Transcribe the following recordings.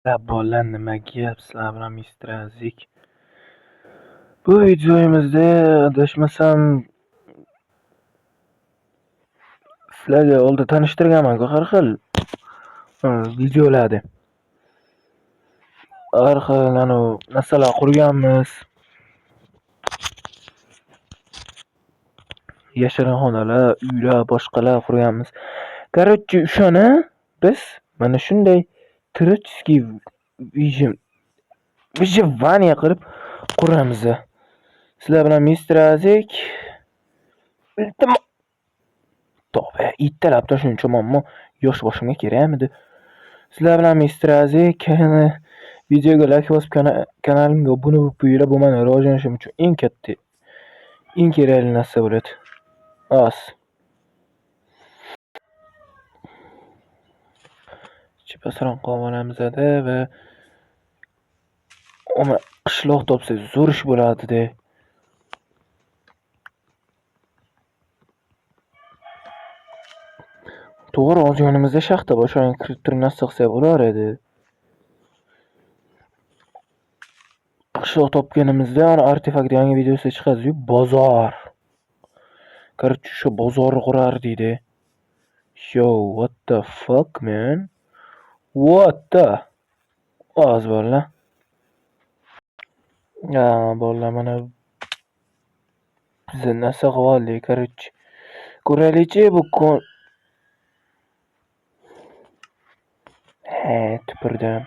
Bolalar nima gap, sizlar bilan Mr. Azik. Bu videomizda adashmasam sizlarga oldin tanishtirganman-ku har xil videolarda. Har xil narsalar qurganmiz. Yashirin xonalar, uylar, boshqalar qurganmiz. Короче, o'shani biz mana shunday творческий выживание qilib quramiz. Sizlar bilan Mr. Azik. Iltimos. Tavba, ittalab shunchamanmi? Yosh boshimga kerakmidi? Sizlar bilan Mr. Azik. Videoga like bosib kanalimga obuna bo'lib qo'yinglar. Bu meni rivojlanishim uchun eng katta, eng kerakli narsa bo'ladi. As. Chipasron qolganimizda va ona qishloq topsa zo'r ish bo'ladi-da. To'g'ri, olganimizda shaxta boshqalarga kirib turib narsa qilsa bo'lar edi. Qishloq topganimizda ana artefakt yangi videosi chiqadi-yu, bozor. Короче, shu bozor qurar deydi. Yo, what the fuck, man? What the? Az bolalar. Bolalar mana biz narsa qilib oldik, короче. Ko'raylik-chi bu tupurdim.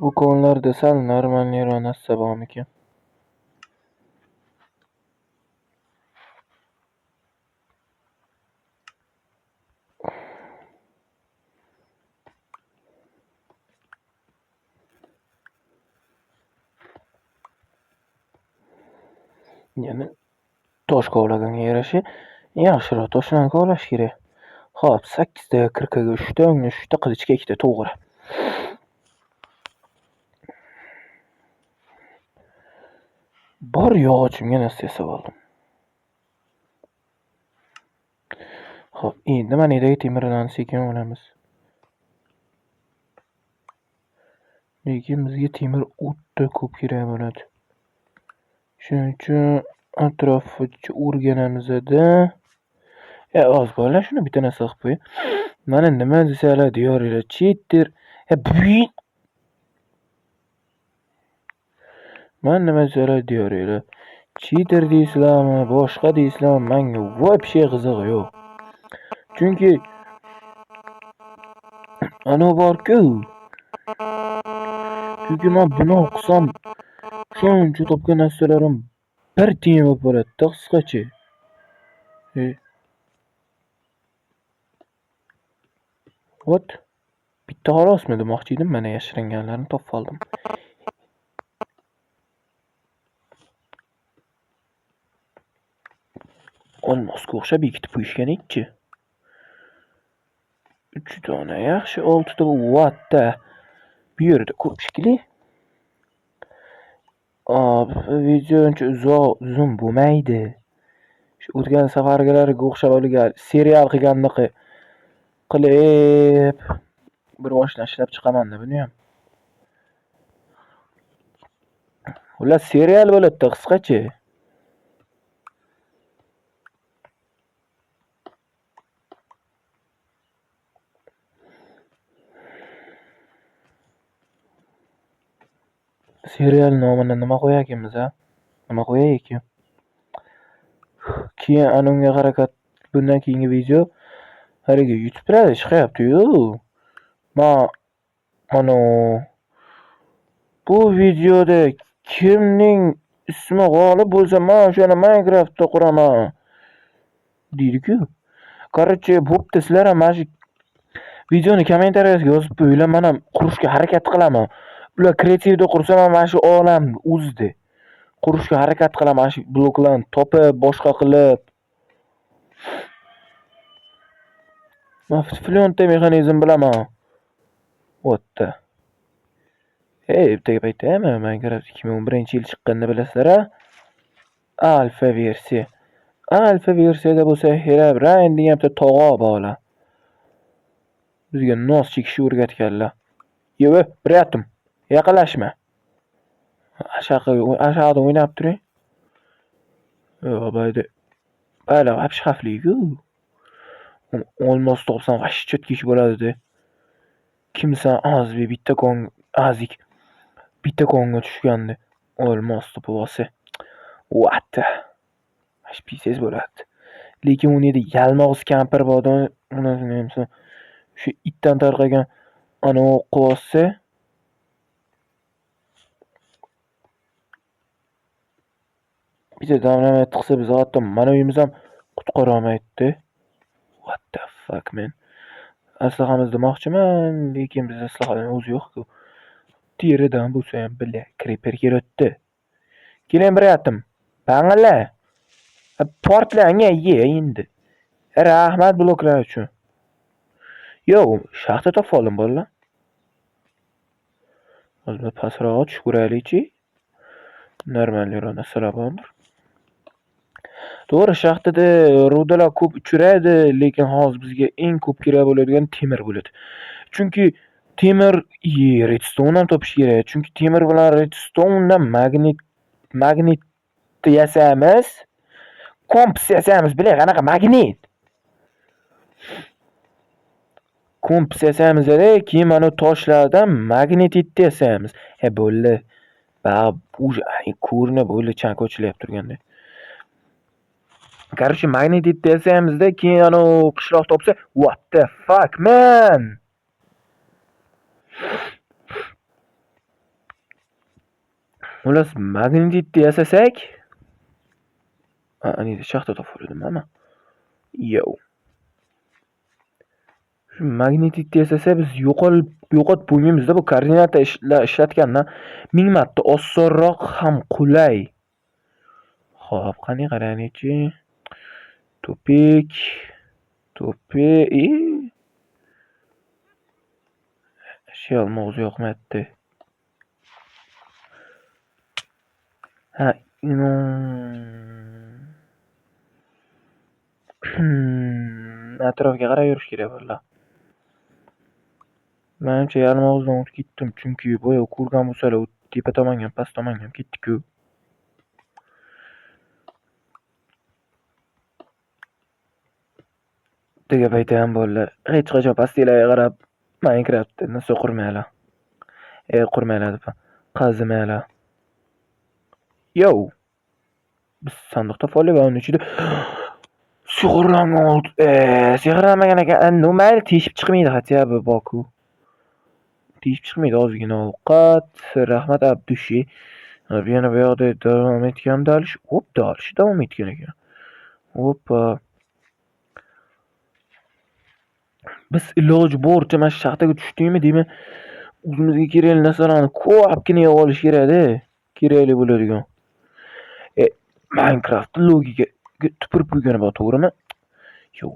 Bu konlarda sal normalniroq narsa bormikan? Yani tosh kovlaganga yarasha yaxshiroq toshlarni kovlash kerak. Xo'p, 8 ta kirkaga 3 ta, 3 ta qilichga 2 ta to'g'ri. Bor yog'ochimga narsa yasab oldim. Xo'p, endi manidagi temirlarni sekin olamiz. Lekin bizga temir o'ta ko'p kerak bo'ladi. Shuning uchun atrofni o'rganamizda. Oz bolalar, shuni bitta narsa qilib qo'y. Mana nima desalar diyoringlar, cheater. Mana nima desalar diyoringlar. Cheater deysizlarmi, boshqa deysizlarmi, menga вообще qizig'i yo'q. Chunki ana bor-ku. Chunki men buni o'qisam shuncha topgan narsalarim bir tiyin bo'lib bo'ladi-da qisqacha. What? Bitta xolosmi demoqchi edim, mana yashiringanlarni topib oldim. Olmosga o'xshab ikkita qo'yishgan-chi. 3 dona yaxshi, 6 ta what the? Bu yerda ko'p shekilli. Video uncha uzun bo'lmaydi. Shu o'tgan safargilarga o'xshab olgan serial qilgandaqa qilib bir boshdan ishlab chiqaman-da buni ham. Ular serial bo'ladi-da qisqacha. Serial nomini nima qo'yakimiz, a? Nima qo'yaylik? Keyin anunga harakat, bundan keyingi video haliga YouTube'da chiqyapti-yu. Mana bu videoda kimning ismi g'olib bo'lsa, men o'shani Minecraftda quraman deydi-ku. Короче, bo'pti, sizlar ham mana shu videoni kommentariyasiga yozib qo'yinglar, men ham qurishga harakat qilaman. Ular kreativda qursa, men mana shu olam o'zida qurishga harakat qilaman, mana shu bloklarni topib, boshqa qilib. Men flyonta mexanizm bilaman. O'tda. Bitta gap aytaymi? Minecraft 2011-yil chiqqanda bilasizlar-a? Alfa versiya. Alfa versiyada bo'lsa, Herobrine degan bitta tog'a bor. Bizga nos chekishni o'rgatganlar. Yo'q, biryaptim. Yaqinlashma. Aşağıda o'ynab turing. Yo'q, bayda вообще xavfli-ku. Olmos topsam g'ash chetga ish bo'ladi-da. Kimsan azbi azik bitta konga tushgandi. Olmos to'pi olsa. What? G'ash pisiz bo'ladi. Lekin uni yalmog'iz kampir bor, uni shu itdan tarqagan ana o'qib olsa, bitta dynamit tiqsa biz hatto mana uyimiz ham qutqara olmaydi. What the fuck man? Aslahamizni demoqchiman, lekin biz aslahaning o'zi yo'q-ku. Teridan bo'lsa ham billa creeper kerakda. Keling biryaptim. Bangala. Portlanga ye endi. Rahmat bloklar uchun. Yo, shaxta topib oldim bolalar. Hozir pastroq tushib ko'raylikchi. Normal yo'lda salabandir. To'g'ri, shaxtada rudalar ko'p uchraydi, lekin hozir bizga eng ko'p kerak bo'ladigan temir bo'ladi. Chunki temir redstone ham topish kerak. Chunki temir bilan redstonedan magnit yasaymiz. Kompas yasaymiz, bilay, qanaqa magnit. Kompas yasaymiz, keyin mana toshlardan magnetit yasaymiz. Bo'ldi. Уже ko'rinib bo'ldi, chanq o'chilib turganda. Короче, magnetit yasaymizda, keyin ana qishloq topsa, what the fuck man? Ular magnetit yasasak, ani shaxta topib oldim ama. Yo. Shu magnetit yasasa biz yo'qot bo'lmaymiz-da, bu koordinata ishlatgandan 1000 marta osonroq ham qulay. Xo'p, qani qarangchi. Topik. Shell mo'z yo'qmayapti. Ha, atrofga qarab yurish kerak bo'ldi. Menimcha yarim og'izdan o'tib ketdim, chunki boya ko'rgan bo'lsalar, tepa tomonga, past tomonga ham ketdik-ku. Dega paytam bo'ldi. Hech qachon pastlarga qarab Minecraftda narsa qurmaylar. Qurmaylar deb qazimaylar. Yo. Biz sanduqda folli va uni ichida sehrlanmagan ekan. Mayli, teshib chiqmaydi hatya bu boku. Teshib chiqmaydi, ozgina ovqat. Rahmat Abdushi. Yana bu yoqda davom etgan dalish. Dalish davom etgan ekan. Hoppa. Biz iloji boricha mana shaxtaga tushdikmi deymi, o'zimizga kerakli narsalarni ko'pgina yig'ib olish kerak-da. Kerakli bo'ladigan. Minecraft logika tupurib qo'ygani bor, to'g'rimi?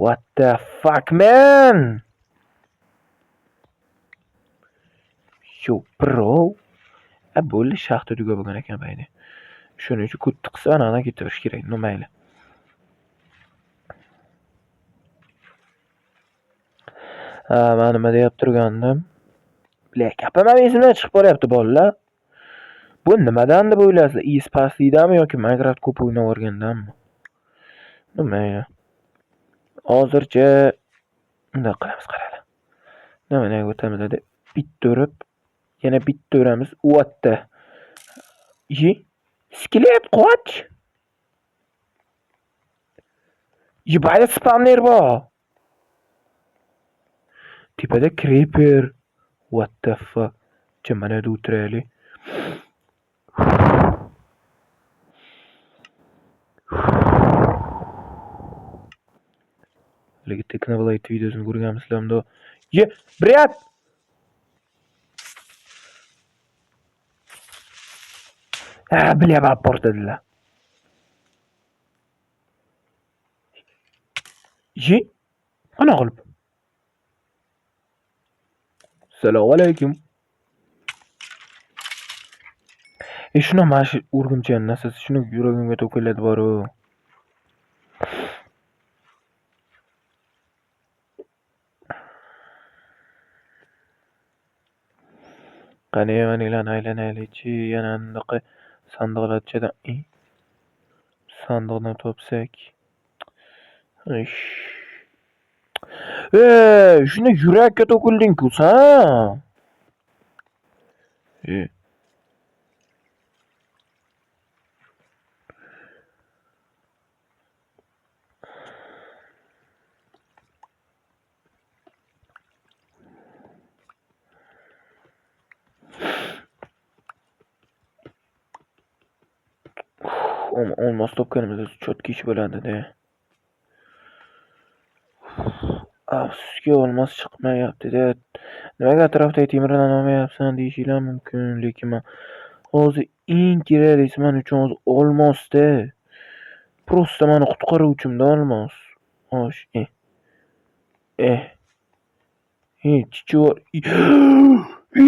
What the fuck man? Yo, bro. Bo'ldi, shaxta tugab bo'lgan ekan bayda. Shuning uchun ko'p tiqsa anadan ketirish kerak, mayli. Men nima deyap turgandim? Bilay, gapim ham esimdan chiqib qolyapti bolalar. Bu nimadan deb o'ylasizlar? Pastlikdanmi yoki Minecraft ko'p o'ynab o'rgandanmi? Mayli. Hozircha bunday qilamiz, qaranglar. Nima o'tamiz deb bitta urib, yana bitta uramiz. What the? Skelet qoch. Bayda spawner bor. Tepada creeper. What the fuck? Mana yerda o'tiraylik. Lekin Technoblade videosini ko'rganmisizlarmi? Bryat! Bilyapman, portadilar. Qana qilib? Assalomu alaykum. Shuna mana shu o'rgimchani narsasi, shuni yuragimga to'kiladi boru. Qani evaninglarni aylanaylikchi, yana anaqa sandiqlar ichidan sandiqni topsak. Ish. Shuni yurakka to'kilding-ku san. Olmos topganimizda cho'tki ish bo'ladi-da. Afsuski olmos chiqmayapti-da. Nimaga atrofdagi temirlarni olmayapsan deyishinglar mumkin, lekin men hozir eng keraklisi men uchun hozir olmos-da. Prosta meni qutqaruvchimda olmos. Xo'sh, chichor.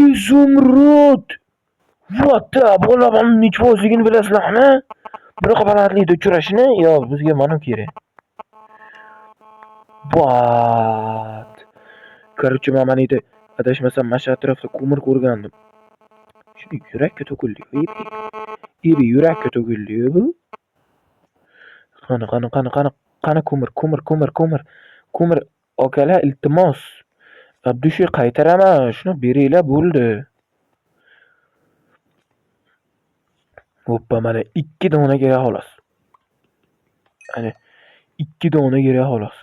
Izumrud! Vata, bo'laman nechvozligini bilasizlarmi? Bunaqa balandlikda uchrashini, yo bizga mana kerak. What? Короче, mana edi, adashmasam mana shu atrofda ko'mir ko'rgandim. Shuni yurakka to'kildi. Yurakka to'kildi bu. Qani ko'mir. Okalar, iltimos. Abdushi qaytaraman, shuni beringlar bo'ldi. Hoppa, mana 2 dona kerak xolos. Ana 2 dona kerak xolos.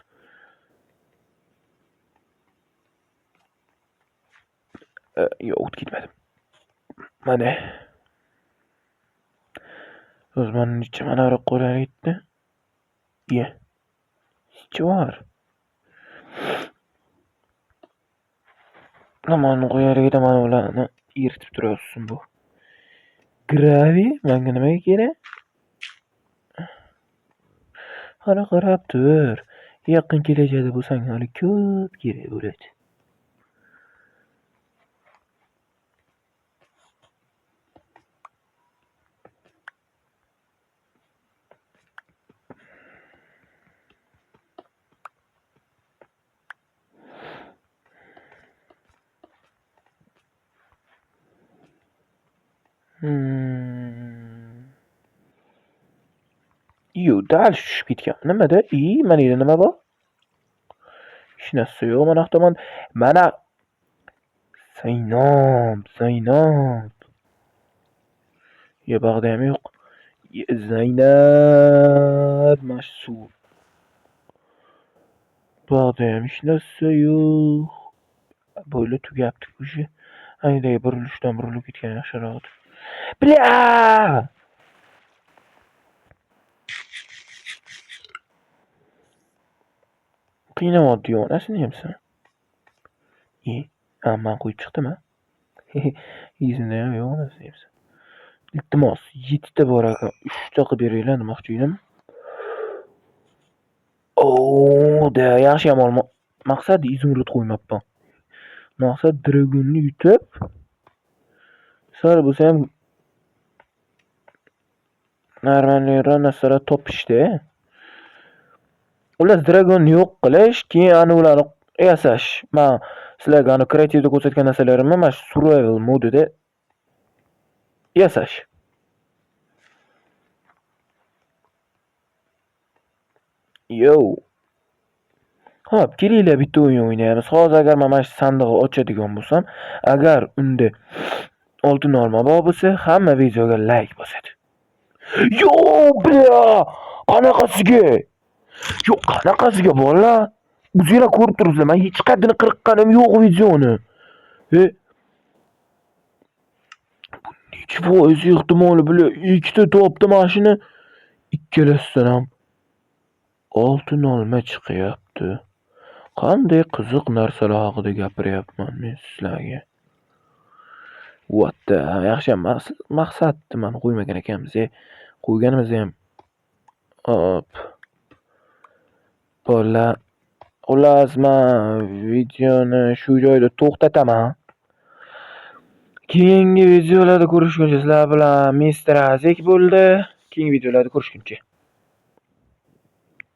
Yo'q, ketmadim. Mana. O'zimni necha mana qo'ylar ketdi. Chivar. Mana qo'yarga mana ularni eritib turasiz bu. Gravi, menga nimaga kerak? Qara qarab tur. Yaqin kelajakda bo'lsang hali ko'p kerak bo'ladi. Dal tushib ketgan. Nimada? Mana endi nima bor? Hech narsa yo'q mana tomon. Mana Zaynab. Bag'da ham yo'q. Zaynab mashhur. Bag'da ham hech narsa yo'q. Bo'yla tugabdi-ku shu. Ayday burilib ketgan yaxshiroq. Bля! Qiynayapti onasini hamsan. Men qo'yib chiqdim-a. Izingda ham yo'q onasini hamsan. Iltimos, 7 ta bor ekan. 3 ta qilib beringlar demoqchi edim. Yaxshi ham olma. Maqsad izumrud qo'ymabman. Maqsad dragonni yutib, sal bo'lsa ham normalniroq narsalar topishdi. Ular dragonni yo'q qilish, keyin ularni yasash. Men sizlarga kreativda ko'rsatgan narsalarimni mana shu survival modida yasash. Xo'p, kelinglar bitta o'yin o'ynaymiz. Hozir agar men mana shu sandiqni ochadigan bo'lsam, agar unda oltin olma bor bo'lsa, hamma videoga like bosadi. Bля! Qanaqasiga bolalar? O'zinglar ko'rib turibsizlar. Men hech qaddini qirqqanim yo'q videoni. Necha foiz ehtimoli bilan ikkita topdi mashina. Ikkalasidan ham oltin olma chiqyapti. Qanday qiziq narsalar haqida gapiryapman men sizlarga. Vata, yaxshi maqsadni men qo'ymagan ekanmiz. Qo'yganimiz ham xullas, men videoni shu joyda to'xtataman. Keyingi videolarda ko'rishguncha sizlar bilan Mr. Azik bo'ldi. Keyingi videolarda ko'rishguncha.